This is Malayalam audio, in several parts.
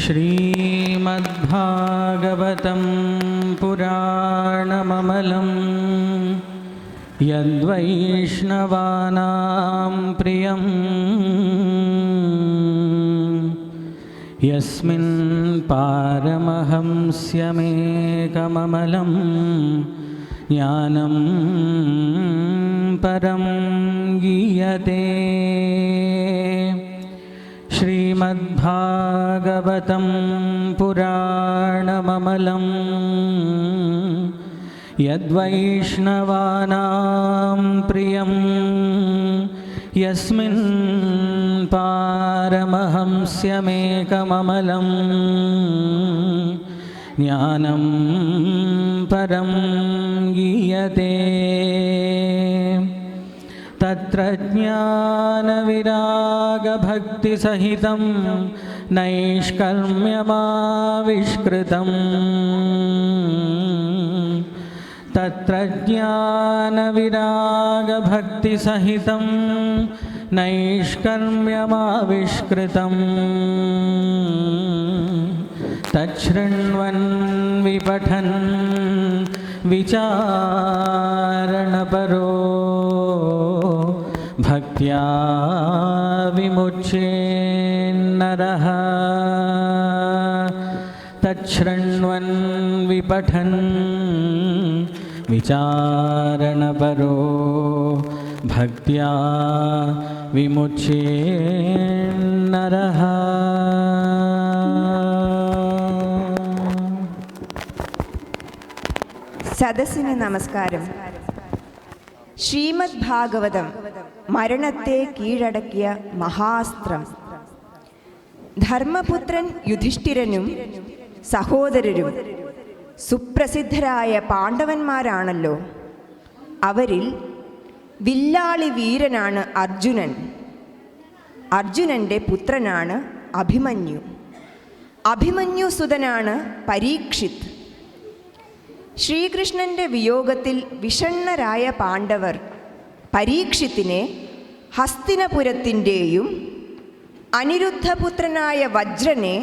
ശ്രീമദ്ഭാഗവതം പുരാണമമലം യദ്വൈഷ്ണവാനാം പ്രിയം യസ്മിൻ പാരമഹംസ്യമേകമമലം ജ്ഞാനം പരം ഗീയതേ. ശ്രീമദ്ഭാഗവതം പുരാണമമലം യദ്വൈഷ്ണവാനാം പ്രിയം യസ്മിൻ പാരമഹംസ്യമേകമമലം ജ്ഞാനം പരം ഗീയതേ. തത്ര ജ്ഞാനവിരാഗഭക്തിസഹിതം നൈഷ്കർമ്മ്യമാവിഷ്കൃതം. തത്ര ജ്ഞാനവിരാഗഭക്തിസഹിതം നൈഷ്കർമ്മ്യമാവിഷ്കൃതം. തച്ഛൃണ്വൻ വിപഠൻ വിചാരണപരോ ഭക്ത്യാ വിമുച്യേന്നരഃ. തച്ഛൃണ്വൻ വിപഠൻ വിചാരണപരോ ഭക്ത്യാ വിമുച്യേന്നരഃ. സദസ്സിന് നമസ്കാരം. ശ്രീമദ് ഭാഗവതം മരണത്തെ കീഴടക്കിയ മഹാസ്ത്രം. ധർമ്മപുത്രൻ യുധിഷ്ഠിരനും സഹോദരരും സുപ്രസിദ്ധരായ പാണ്ഡവന്മാരാണല്ലോ. അവരിൽ വില്ലാളി വീരനാണ് അർജുനൻ. അർജുനൻ്റെ പുത്രനാണ് അഭിമന്യു. അഭിമന്യു സുതനാണ് പരീക്ഷിത്. ശ്രീകൃഷ്ണൻ്റെ വിയോഗത്തിൽ വിഷണ്ണരായ പാണ്ഡവർ പരീക്ഷിത്തിനെ ഹസ്തിനപുരത്തിൻ്റെയും അനിരുദ്ധപുത്രനായ വജ്രനെ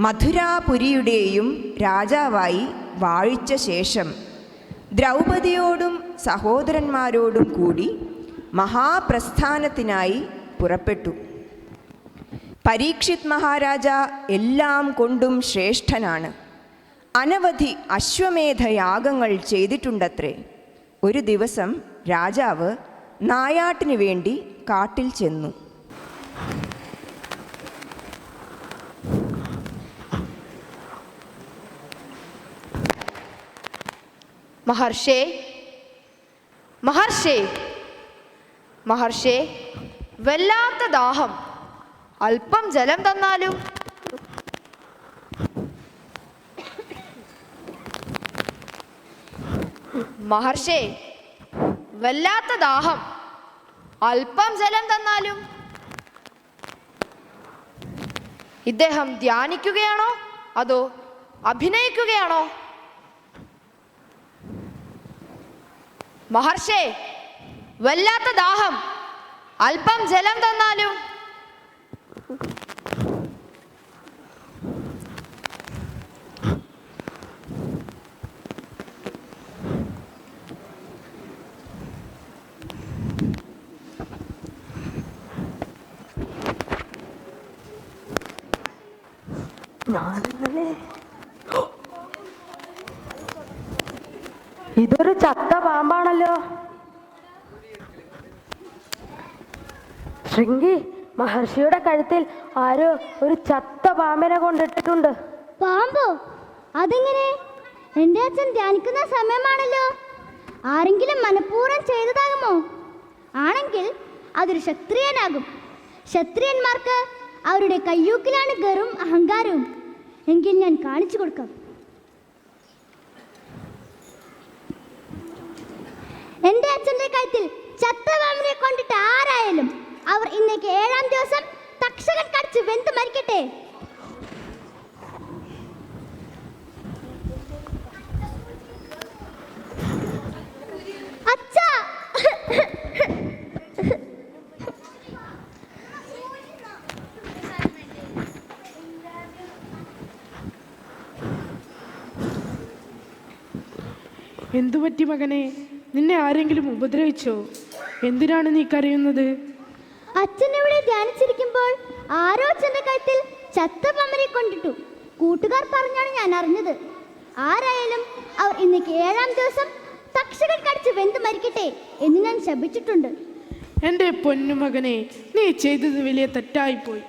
മധുരാപുരിയുടെയും രാജാവായി വാഴിച്ച ശേഷം ദ്രൗപദിയോടും സഹോദരന്മാരോടും കൂടി മഹാപ്രസ്ഥാനത്തിനായി പുറപ്പെട്ടു. പരീക്ഷിത് മഹാരാജ എല്ലാം കൊണ്ടും ശ്രേഷ്ഠനാണ്. അനവധി അശ്വമേധയാഗങ്ങൾ ചെയ്തിട്ടുണ്ടത്രേ. ഒരു ദിവസം രാജാവ് നായാട്ടിനു വേണ്ടി കാട്ടിൽ ചെന്നു. മഹർഷേ, മഹർഷേ, മഹർഷേ, വല്ലാത്ത ദാഹം, അല്പം ജലം തന്നാലും. മഹർഷേ, വല്ലാത്ത ദാഹം, അല്പം ജലം തന്നാലും. ഇദ്ദേഹം ധ്യാനിക്കുകയാണോ അതോ അഭിനയിക്കുകയാണോ? മഹർഷേ, വല്ലാത്ത ദാഹം, അല്പം ജലം തന്നാലും. ഇതൊരു ചത്ത പാമ്പാണല്ലോ. ശൃംഗി, മഹർഷിയുടെ കഴുത്തിൽ ആരോ ഒരു ചത്ത പാമ്പിനെ കൊണ്ടിട്ടിട്ടുണ്ട്. പാമ്പോ? അതെങ്ങനെ? എൻ്റെ അച്ഛൻ ധ്യാനിക്കുന്ന സമയമാണല്ലോ. ആരെങ്കിലും മനഃപൂർവ്വം ചെയ്തതാകുമോ? ആണെങ്കിൽ അതൊരു ക്ഷത്രിയനാകും. ക്ഷത്രിയന്മാർക്ക് അവരുടെ കയ്യൂക്കിലാണ് ഗറും അഹങ്കാരവും. എങ്കിൽ ഞാൻ കാണിച്ചു കൊടുക്കാം. എൻ്റെ അച്ഛൻ്റെ കഴുത്തിൽ ചത്ത പാമ്പിനെ കൊണ്ടിട്ട് ആരായാലും അവർ ഇന്നേക്ക് 7-ാം ദിവസം തക്ഷകൻ കടിച്ച് വെന്ത് മരിക്കട്ടെ. അച്ഛാ, എന്തുപറ്റി മകനെ? നിന്നെ ആരെങ്കിലും ഉപദ്രവിച്ചോ? എന്തിനാണ് നീ കരയുന്നത്? അച്ഛൻ ഇവിടെ ധ്യാനിച്ചിരിക്കുമ്പോൾ ആരോ അച്ഛൻ്റെ കഴുത്തിൽ ചത്ത പാമ്പിനെ കൊണ്ടിട്ടു. കൂട്ടുകാർ പറഞ്ഞാണ് ഞാൻ അറിഞ്ഞത്. ആരായാലും അവർ ഇന്നേക്ക് 7-ാം ദിവസം തക്ഷകൻ കടിച്ച് വെന്ത് മരിക്കട്ടെ എന്ന് ഞാൻ ശപിച്ചിട്ടുണ്ട്. എൻ്റെ പൊന്നുമകനെ, നീ ചെയ്തത് വലിയ തെറ്റായിപ്പോയി.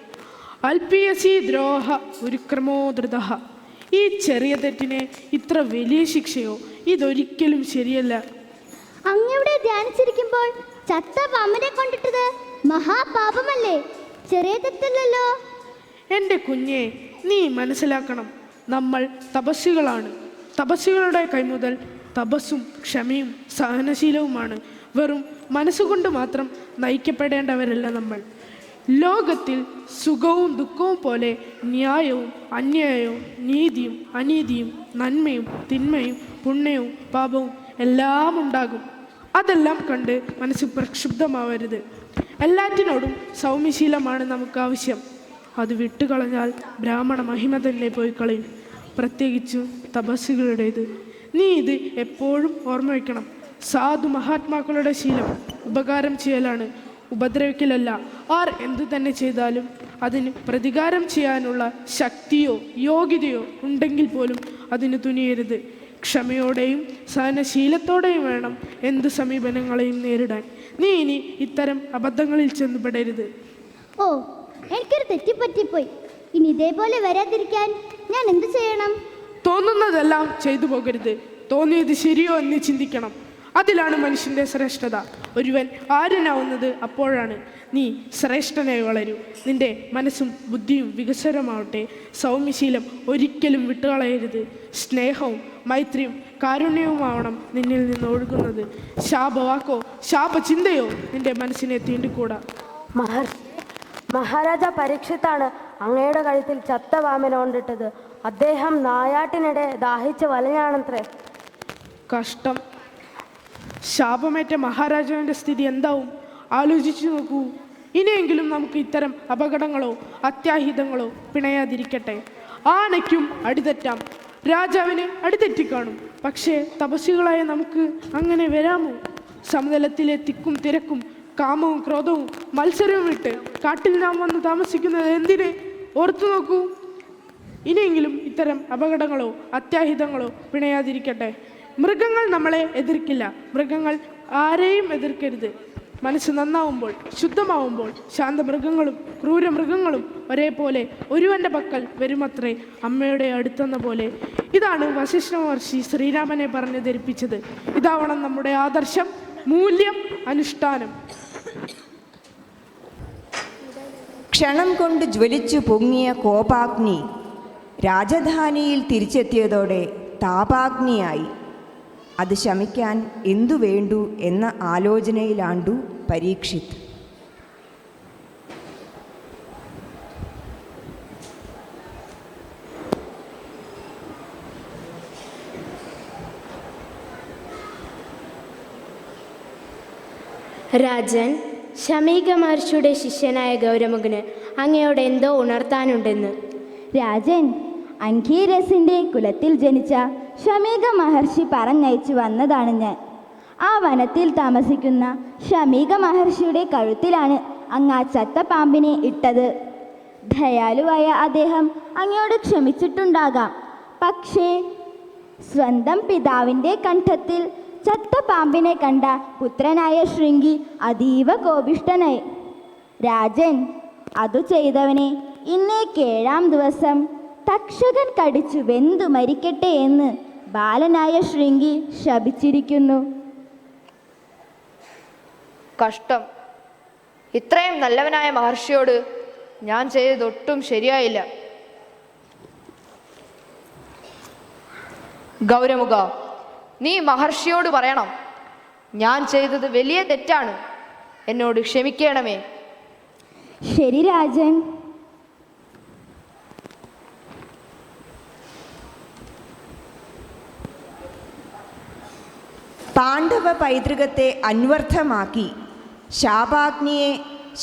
അൽപിയസി ദ്രോഹ ഒരു ക്രമോധൃത. ഈ ചെറിയ തെറ്റിനെ ഇത്ര വലിയ ശിക്ഷയോ? ഇതൊരിക്കലും ശരിയല്ല. അങ്ങയുടെ ധ്യാനിച്ചിരിക്കുമ്പോൾ ചത്ത പാമ്പിനെ കൊണ്ടിട്ടത് മഹാപാപമല്ലേ? ചെറിയ തെറ്റല്ലല്ലോ. എൻ്റെ കുഞ്ഞെ, നീ മനസ്സിലാക്കണം, നമ്മൾ തപസ്വികളാണ്. തപസ്വികളുടെ കൈമുതൽ തപസ്സും ക്ഷമയും സഹനശീലവുമാണ്. വെറും മനസ്സുകൊണ്ട് മാത്രം നയിക്കപ്പെടേണ്ടവരല്ല നമ്മൾ. ലോകത്തിൽ സുഖവും ദുഃഖവും പോലെ ന്യായവും അന്യായവും നീതിയും അനീതിയും നന്മയും തിന്മയും പുണ്യവും പാപവും എല്ലാം ഉണ്ടാകും. അതെല്ലാം കണ്ട് മനസ്സ് പ്രക്ഷുബ്ധമാവരുത്. എല്ലാറ്റിനോടും സൗമ്യശീലമാണ് നമുക്ക് ആവശ്യം. അത് വിട്ടുകളഞ്ഞാൽ ബ്രാഹ്മണ മഹിമ തന്നെ പോയി കളയും, പ്രത്യേകിച്ചും തപസ്സുകളുടേത്. നീ ഇത് എപ്പോഴും ഓർമ്മ വയ്ക്കണം. സാധു മഹാത്മാക്കളുടെ ശീലം ഉപകാരം ചെയ്യലാണ്, ഉപദ്രവിക്കലല്ല. ആർ എന്തു തന്നെ ചെയ്താലും അതിന് പ്രതികാരം ചെയ്യാനുള്ള ശക്തിയോ യോഗ്യതയോ ഉണ്ടെങ്കിൽ പോലും അതിന് തുനിയരുത്. ക്ഷമയോടെയും സഹനശീലത്തോടെയും വേണം എന്ത് സമീപനങ്ങളെയും നേരിടാൻ. നീ ഇനി ഇത്തരം അബദ്ധങ്ങളിൽ ചെന്നുപെടരുത്. ഓ, എനിക്കൊരു തെറ്റിപ്പറ്റിപ്പോയി. ഇനി ഇതേപോലെ വരാതിരിക്കാൻ ഞാൻ എന്ത് ചെയ്യണം? തോന്നുന്നതെല്ലാം ചെയ്തു പോകരുത്. തോന്നിയത് ശരിയോ എന്ന് ചിന്തിക്കണം. അതിലാണ് മനുഷ്യൻ്റെ ശ്രേഷ്ഠത. ഒരുവൻ ആര്യനാവുന്നത് അപ്പോഴാണ്. നീ ശ്രേഷ്ഠനായി വളരൂ. നിന്റെ മനസ്സും ബുദ്ധിയും വികസനമാവട്ടെ. സൗമ്യശീലം ഒരിക്കലും വിട്ടുകളയരുത്. സ്നേഹവും മൈത്രിയും കാരുണ്യവുമാവണം നിന്നിൽ നിന്ന് ഒഴുകുന്നത്. ശാപവാക്കോ ശാപചിന്തയോ നിന്റെ മനസ്സിനെ തീണ്ടിക്കൂടാ. മഹാരാജ പരീക്ഷിത്താണ് അങ്ങയുടെ കഴുത്തിൽ ചത്ത പാമ്പിനെ കൊണ്ടിട്ടത്. അദ്ദേഹം നായാട്ടിനിടെ ദാഹിച്ച് വലഞ്ഞാണത്രേ. കഷ്ടം. ശാപമേറ്റ മഹാരാജാവിൻ്റെ സ്ഥിതി എന്താവും ആലോചിച്ചു നോക്കൂ. ഇനിയെങ്കിലും നമുക്ക് ഇത്തരം അപകടങ്ങളോ അത്യാഹിതങ്ങളോ പിണയാതിരിക്കട്ടെ. ആനയ്ക്കും അടിതെറ്റാം, രാജാവിന് അടിതെറ്റിക്കാണും. പക്ഷേ തപസ്വികളായ നമുക്ക് അങ്ങനെ വരാമോ? സമതലത്തിലെ തിക്കും തിരക്കും കാമവും ക്രോധവും മത്സരവും വിട്ട് കാട്ടിൽ നാം വന്ന് താമസിക്കുന്നത് എന്തിന്? ഓർത്തു നോക്കൂ. ഇനിയെങ്കിലും ഇത്തരം അപകടങ്ങളോ അത്യാഹിതങ്ങളോ പിണയാതിരിക്കട്ടെ. മൃഗങ്ങൾ നമ്മളെ എതിർക്കില്ല. മൃഗങ്ങൾ ആരെയും എതിർക്കരുത്. മനസ്സ് നന്നാവുമ്പോൾ ശുദ്ധമാവുമ്പോൾ ശാന്തമൃഗങ്ങളും ക്രൂരമൃഗങ്ങളും ഒരേപോലെ ഒരുവൻ്റെ പക്കൽ വരുമത്രേ, അമ്മയുടെ അടുത്തെന്ന പോലെ. ഇതാണ് വസിഷ്ഠ മഹർഷി ശ്രീരാമനെ പറഞ്ഞ് ധരിപ്പിച്ചത്. ഇതാവണം നമ്മുടെ ആദർശം, മൂല്യം, അനുഷ്ഠാനം. ക്ഷണം കൊണ്ട് ജ്വലിച്ചു പൊങ്ങിയ കോപാഗ്നി രാജധാനിയിൽ തിരിച്ചെത്തിയതോടെ താപാഗ്നിയായി. അത് ശമിക്കാൻ എന്തു വേണ്ടു എന്ന ആലോചനയിലാണ്ടു പരീക്ഷിത്. രാജൻ, ശമീക മഹർഷിയുടെ ശിഷ്യനായ ഗൗരമുഖന് അങ്ങയോട് എന്തോ ഉണർത്താനുണ്ടെന്ന്. രാജൻ, അംഗീരസിൻ്റെ കുലത്തിൽ ജനിച്ച ശമീക മഹർഷി പറഞ്ഞയച്ചു വന്നതാണ് ഞാൻ. ആ വനത്തിൽ താമസിക്കുന്ന ശമീക മഹർഷിയുടെ കഴുത്തിലാണ് അങ്ങ് ആ ചത്ത പാമ്പിനെ ഇട്ടത്. ദയാലുവായ അദ്ദേഹം അങ്ങയോട് ക്ഷമിച്ചിട്ടുണ്ടാകാം. പക്ഷേ സ്വന്തം പിതാവിൻ്റെ കണ്ഠത്തിൽ ചത്ത പാമ്പിനെ കണ്ട പുത്രനായ ശൃംഗി അതീവ കോപിഷ്ഠനായി. രാജൻ, അതു ചെയ്തവനെ ഇന്നേക്ക് 7-ാം ദിവസം തക്ഷകൻ കടിച്ചു വെന്തു മരിക്കട്ടെ എന്ന് ബാലനായ ശൃംഗി ശപിച്ചിരിക്കുന്നു. കഷ്ടം. ഇത്രയും നല്ലവനായ മഹർഷിയോട് ഞാൻ ചെയ്തതൊട്ടും ശരിയായില്ല. ഗൗരമുഖ, നീ മഹർഷിയോട് പറയണം, ഞാൻ ചെയ്തത് വലിയ തെറ്റാണ്, എന്നോട് ക്ഷമിക്കണമേ. ശരി രാജൻ. പാണ്ഡവ പൈതൃകത്തെ അന്വർത്ഥമാക്കി ശാപാഗ്നിയെ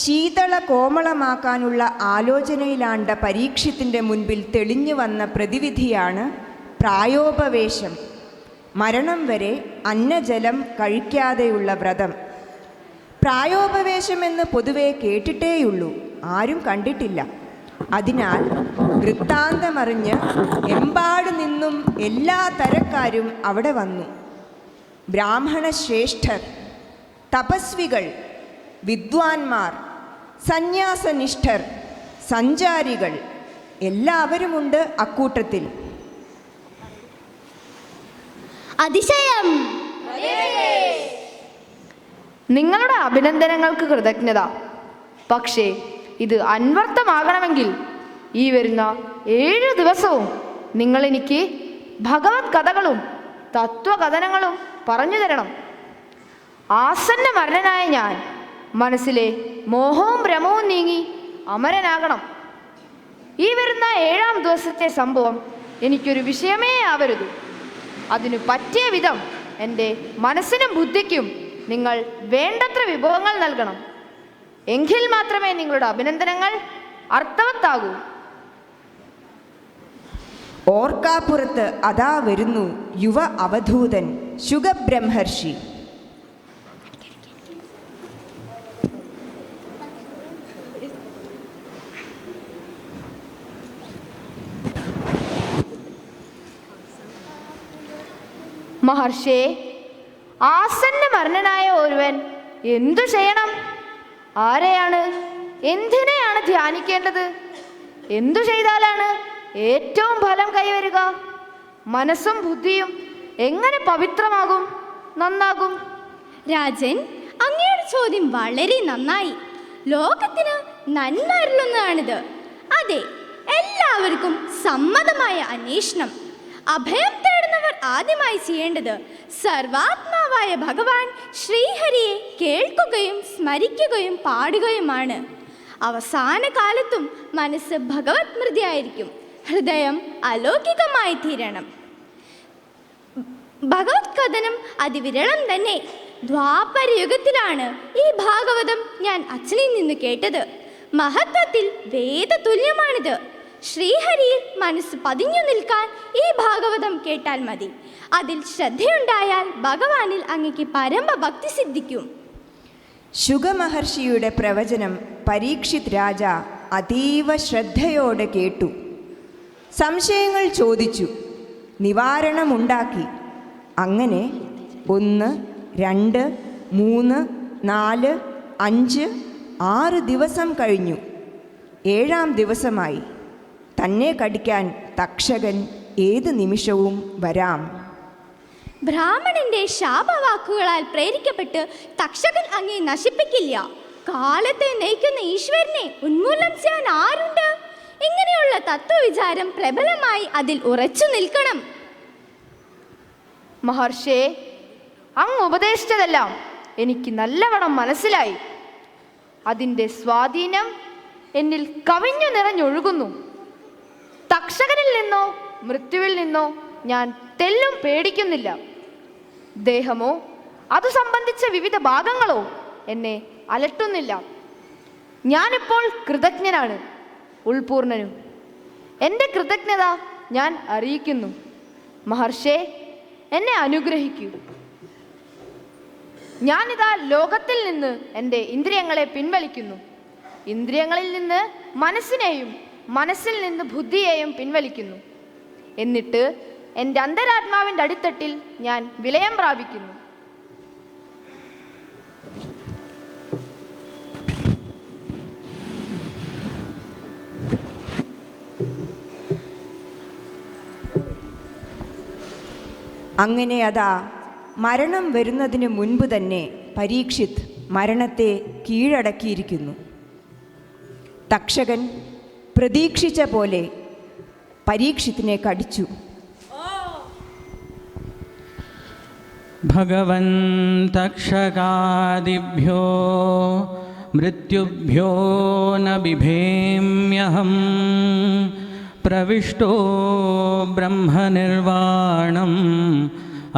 ശീതള കോമളമാക്കാനുള്ള ആലോചനയിലാണ്ട പരീക്ഷത്തിൻ്റെ മുൻപിൽ തെളിഞ്ഞു വന്ന പ്രതിവിധിയാണ് പ്രായോപവേശം. മരണം വരെ അന്നജലം കഴിക്കാതെയുള്ള വ്രതം. പ്രായോപവേശമെന്ന് പൊതുവെ കേട്ടിട്ടേയുള്ളൂ, ആരും കണ്ടിട്ടില്ല. അതിനാൽ വൃത്താന്തമറിഞ്ഞ് എമ്പാട് നിന്നും എല്ലാ തരക്കാരും അവിടെ വന്നു. ബ്രാഹ്മണ ശ്രേഷ്ഠർ, തപസ്വികൾ, വിദ്വാൻമാർ, സന്യാസനിഷ്ഠർ, സഞ്ചാരികൾ എല്ലാവരുമുണ്ട് അക്കൂട്ടത്തിൽ. അതിശയം! നിങ്ങളുടെ അഭിനന്ദനങ്ങൾക്ക് കൃതജ്ഞത. പക്ഷേ ഇത് അന്വർത്ഥമാകണമെങ്കിൽ ഈ വരുന്ന 7 ദിവസവും നിങ്ങൾ എനിക്ക് ഭഗവത് കഥകളും തത്വകഥനങ്ങളും പറഞ്ഞു തരണം. ആസന്ന മരണനായ ഞാൻ മനസ്സിലെ മോഹവും ഭ്രമവും നീങ്ങി അമരനാകണം. ഈ വരുന്ന 7-ാം ദിവസത്തെ സംഭവം എനിക്കൊരു വിഷയമേ ആവരുത്. അതിനു പറ്റിയ വിധം എൻ്റെ മനസ്സിനും ബുദ്ധിക്കും നിങ്ങൾ വേണ്ടത്ര വിഭവങ്ങൾ നൽകണം. എങ്കിൽ മാത്രമേ നിങ്ങളുടെ അഭിനന്ദനങ്ങൾ അർത്ഥവത്താകൂ. ഓർക്കാപ്പുറത്ത് അതാ വരുന്നു യുവ അവധൂതൻ ശുഗബ്രഹ്മർഷി. മഹർഷേ, ആസന്ന മരണനായ ഒരുവൻ എന്തു ചെയ്യണം? ആരെയാണ്, എന്തിനെയാണ് ധ്യാനിക്കേണ്ടത്? എന്തു ചെയ്താലാണ് ഏറ്റവും ഫലം കൈവരുക? മനസ്സും ബുദ്ധിയും എങ്ങനെ പവിത്രമാകും, നന്നാകും? രാജൻ, അങ്ങയുടെ ചോദ്യം വളരെ നന്നായി. ലോകത്തിന് നന്മ അരുളുന്നതാണിത്. അതെ, എല്ലാവർക്കും സമ്മതമായ അന്വേഷണം. അഭയം തേടുന്നവർ ആദ്യമായി ചെയ്യേണ്ടത് സർവാത്മാവായ ഭഗവാൻ ശ്രീഹരിയെ കേൾക്കുകയും സ്മരിക്കുകയും പാടുകയുമാണ്. അവസാന കാലത്തും മനസ്സ് ഭഗവത് സ്മൃതിയായിരിക്കും, ഹൃദയം അലൗകികമായി തീരണം. ഭഗവത് കഥനം അതിവിരളം തന്നെ. ദ്വാപരയുഗത്തിലാണ് ഈ ഭാഗവതം ഞാൻ അച്ഛനിൽ നിന്ന് കേട്ടത്. മഹത്വത്തിൽ വേദതുല്യമാണിത്. ശ്രീഹരിയിൽ മനസ്സ് പതിഞ്ഞു നിൽക്കാൻ ഈ ഭാഗവതം കേട്ടാൽ മതി. അതിൽ ശ്രദ്ധയുണ്ടായാൽ ഭഗവാനിൽ അങ്ങയ്ക്ക് പരമഭക്തി സിദ്ധിക്കും. ശുഗമഹർഷിയുടെ പ്രവചനം പരീക്ഷിത് രാജ അതീവ ശ്രദ്ധയോടെ കേട്ടു. സംശയങ്ങൾ ചോദിച്ചു, നിവാരണമുണ്ടാക്കി. അങ്ങനെ 1, 2, 3, 4, 5, 6 ദിവസം കഴിഞ്ഞു. 7-ാം ദിവസമായി. തന്നെ കടിക്കാൻ തക്ഷകൻ ഏത് നിമിഷവും വരാം. ബ്രാഹ്മണന്റെ ശാപവാക്കുകളാൽ പ്രേരിക്കപ്പെട്ട് തക്ഷകൻ അങ്ങേ നശിപ്പിക്കില്ല. കാലത്തെ നയിക്കുന്ന ഈശ്വരനെ ഉന്മൂലനം ചെയ്യാൻ ആരുണ്ട്? ഇങ്ങനെയുള്ള തത്വവിചാരം പ്രബലമായി അതിൽ ഉറച്ചു നിൽക്കണം. മഹർഷേ, അങ്ങ് ഉപദേശിച്ചതെല്ലാം എനിക്ക് നല്ലവണ്ണം മനസ്സിലായി. അതിൻ്റെ സ്വാധീനം എന്നിൽ കവിഞ്ഞു നിറഞ്ഞൊഴുകുന്നു. തക്ഷകനിൽ നിന്നോ മൃത്യുവിൽ നിന്നോ ഞാൻ തെല്ലും പേടിക്കുന്നില്ല. ദേഹമോ അത് സംബന്ധിച്ച വിവിധ ഭാഗങ്ങളോ എന്നെ അലട്ടുന്നില്ല. ഞാനിപ്പോൾ കൃതജ്ഞനാണ്, ഉൾപൂർണനും. എൻ്റെ കൃതജ്ഞത ഞാൻ അറിയിക്കുന്നു. മഹർഷേ, എന്നെ അനുഗ്രഹിക്കൂ. ഞാനിതാ ലോകത്തിൽ നിന്ന് എൻ്റെ ഇന്ദ്രിയങ്ങളെ പിൻവലിക്കുന്നു. ഇന്ദ്രിയങ്ങളിൽ നിന്ന് മനസ്സിനെയും മനസ്സിൽ നിന്ന് ബുദ്ധിയെയും പിൻവലിക്കുന്നു. എന്നിട്ട് എൻ്റെ അന്തരാത്മാവിൻ്റെ അടിത്തട്ടിൽ ഞാൻ വിലയം പ്രാപിക്കുന്നു. അങ്ങനെ അതാ മരണം വരുന്നതിന് മുൻപ് തന്നെ പരീക്ഷിത് മരണത്തെ കീഴടക്കിയിരിക്കുന്നു. തക്ഷകൻ പ്രതീക്ഷിച്ച പോലെ പരീക്ഷിത്തിനെ കടിച്ചു. ഭഗവൻ തക്ഷകാദിഭ്യോ മൃത്യുഭ്യോ ന ബിഭേമ്യഹം പ്രവിഷ്ടോ ബ്രഹ്മനിർവാണം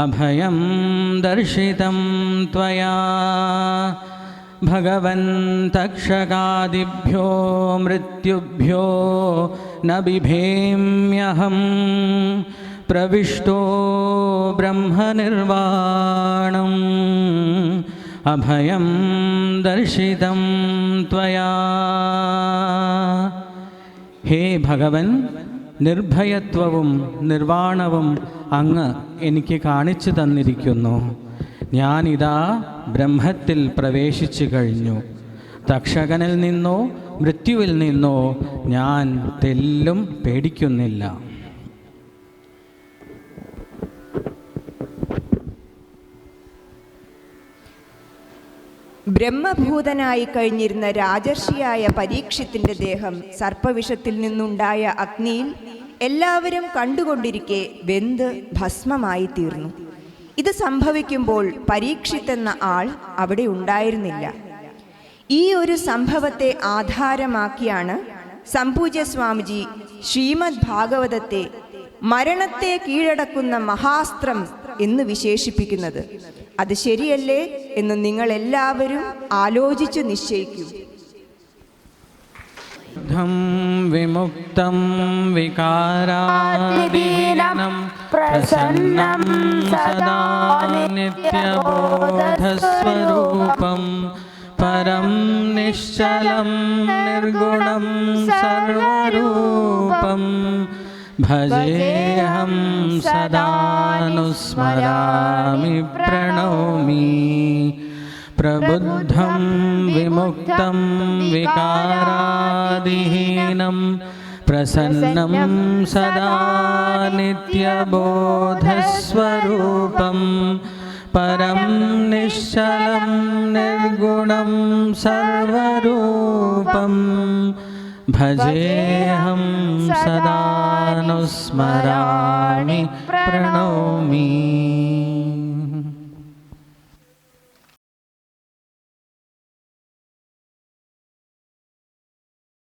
അഭയം ദർശിതം ത്വയാ. ഭഗവൻ തക്ഷകാദിഭ്യോ മൃത്യുഭ്യോ ന ബിഭേമ്യഹം പ്രവിഷ്ടോ ബ്രഹ്മനിർവാണം അഭയം ദർശിതം ത്വയാ. ഹേ ഭഗവൻ, നിർഭയത്വവും നിർവാണവും അങ്ങ് എനിക്ക് കാണിച്ചു തന്നിരിക്കുന്നു. ഞാനിതാ ബ്രഹ്മത്തിൽ പ്രവേശിച്ചു കഴിഞ്ഞു. തക്ഷകനിൽ നിന്നോ മൃത്യുവിൽ നിന്നോ ഞാൻ തെല്ലും പേടിക്കുന്നില്ല. ബ്രഹ്മഭൂതനായി കഴിഞ്ഞിരുന്ന രാജർഷിയായ പരീക്ഷിത്തിന്റെ ദേഹം സർപ്പവിഷത്തിൽ നിന്നുണ്ടായ അഗ്നിയിൽ എല്ലാവരും കണ്ടുകൊണ്ടിരിക്കെ വെന്ത് ഭസ്മമായി തീർന്നു. ഇത് സംഭവിക്കുമ്പോൾ പരീക്ഷിത്ത് എന്ന ആൾ അവിടെ ഉണ്ടായിരുന്നില്ല. ഈ ഒരു സംഭവത്തെ ആധാരമാക്കിയാണ് സംപൂജ്യ സ്വാമിജി ശ്രീമദ് ഭാഗവതത്തെ മരണത്തെ കീഴടക്കുന്ന മഹാസ്ത്രം എന്ന് വിശേഷിപ്പിക്കുന്നത്. അത് ശരിയല്ലേ എന്ന് നിങ്ങൾ എല്ലാവരും ആലോചിച്ചു നിശ്ചയിക്കൂ. വിമുക്തം വികാരാദീനം പ്രസന്നം സദാ നിത്യബോധസ്വരൂപം പരം നിശ്ചലം നിർഗുണം സർവരൂപം ഭജേഹം സദാനുസ്മരാമി പ്രണൗമി. പ്രബുദ്ധം വിമുക്തം വികാരാദിഹീനം പ്രസന്നം സദാ നിത്യബോധസ്വരൂപം പരം നിശ്ചലം നിർഗുണം സർവരൂപം ഭജേഹം സദാനുസ്മരാമി പ്രണൗമി.